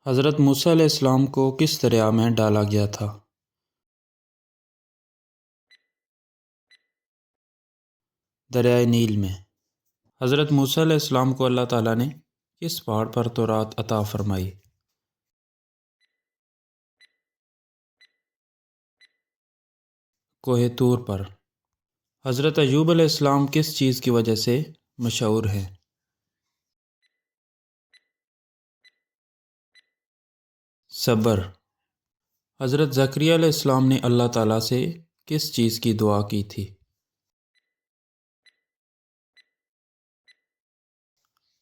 حضرت موسیٰ علیہ السلام کو کس دریا میں ڈالا گیا تھا؟ دریائے نیل میں۔ حضرت موسیٰ علیہ السلام کو اللہ تعالیٰ نے کس پہاڑ پر تورات عطا فرمائی؟ کوہ طور پر۔ حضرت ایوب علیہ السلام کس چیز کی وجہ سے مشہور ہیں؟ صبر۔ حضرت زکریا علیہ السلام نے اللہ تعالیٰ سے کس چیز کی دعا کی تھی؟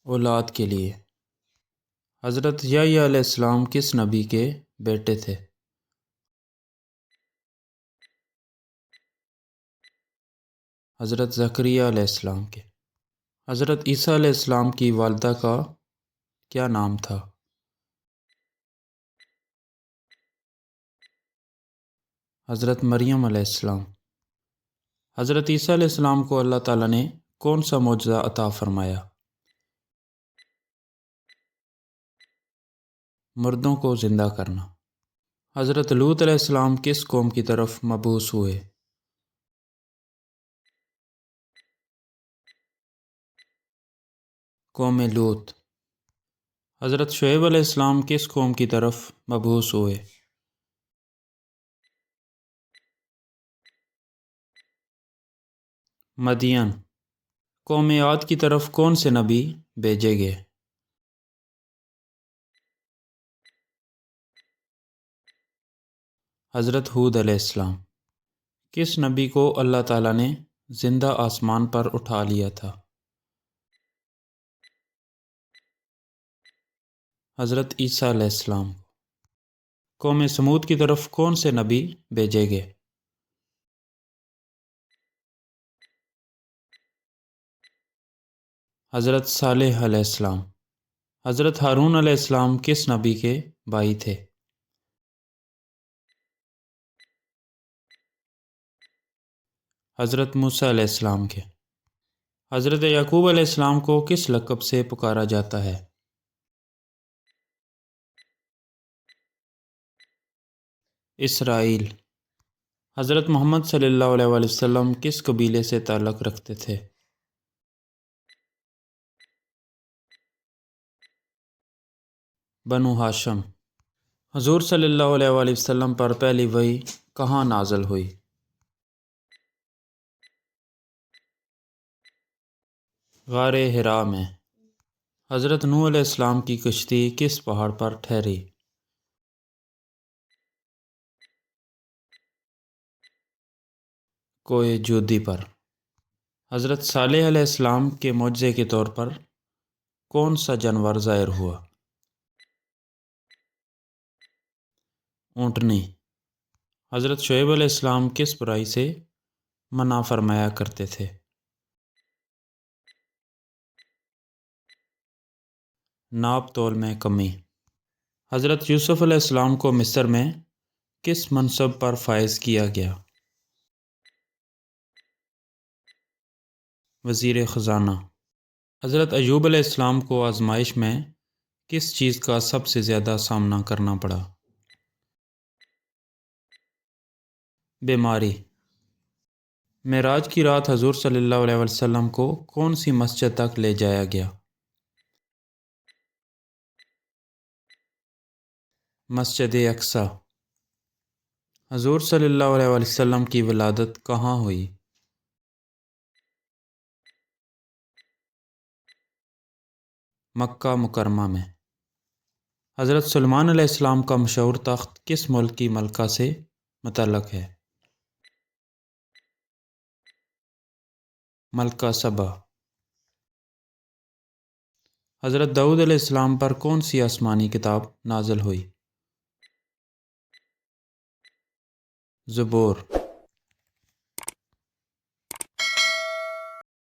اولاد کے لیے۔ حضرت یحییٰ علیہ السلام کس نبی کے بیٹے تھے؟ حضرت زکریا علیہ السلام کے۔ حضرت عیسیٰ علیہ السلام کی والدہ کا کیا نام تھا؟ حضرت مریم علیہ السلام۔ حضرت عیسیٰ علیہ السلام کو اللہ تعالیٰ نے کون سا معجزہ عطا فرمایا؟ مردوں کو زندہ کرنا۔ حضرت لوط علیہ السلام کس قوم کی طرف مبعوث ہوئے؟ قوم لوط۔ حضرت شعیب علیہ السلام کس قوم کی طرف مبعوث ہوئے؟ مدین۔ قوم عاد کی طرف کون سے نبی بھیجے گئے؟ حضرت ہود علیہ السلام۔ کس نبی کو اللہ تعالیٰ نے زندہ آسمان پر اٹھا لیا تھا؟ حضرت عیسیٰ علیہ السلام۔ قوم سمود کی طرف کون سے نبی بھیجے گئے؟ حضرت صالح علیہ السلام۔ حضرت ہارون علیہ السلام کس نبی کے بھائی تھے؟ حضرت موسیٰ علیہ السلام کے۔ حضرت یعقوب علیہ السلام کو کس لقب سے پکارا جاتا ہے؟ اسرائیل۔ حضرت محمد صلی اللہ علیہ وآلہ وسلم کس قبیلے سے تعلق رکھتے تھے؟ بنو ہاشم۔ حضور صلی اللہ علیہ وآلہ وسلم پر پہلی وحی کہاں نازل ہوئی؟ غار حرا میں۔ حضرت نوح علیہ السلام کی کشتی کس پہاڑ پر ٹھہری؟ کوہ جودی پر۔ حضرت صالح علیہ السلام کے معجزے کے طور پر کون سا جانور ظاہر ہوا؟ اونٹنی۔ حضرت شعیب علیہ السلام کس برائی سے منع فرمایا کرتے تھے؟ ناپ تول میں کمی۔ حضرت یوسف علیہ السلام کو مصر میں کس منصب پر فائز کیا گیا؟ وزیر خزانہ۔ حضرت ایوب علیہ السلام کو آزمائش میں کس چیز کا سب سے زیادہ سامنا کرنا پڑا؟ بیماری۔ معراج کی رات حضور صلی اللہ علیہ وسلم کو کون سی مسجد تک لے جایا گیا؟ مسجد اقصی۔ حضور صلی اللہ علیہ وسلم کی ولادت کہاں ہوئی؟ مکہ مکرمہ میں۔ حضرت سلیمان علیہ السلام کا مشہور تخت کس ملک کی ملکہ سے متعلق ہے؟ ملکہ سبا۔ حضرت داؤد علیہ السلام پر کون سی آسمانی کتاب نازل ہوئی؟ زبور۔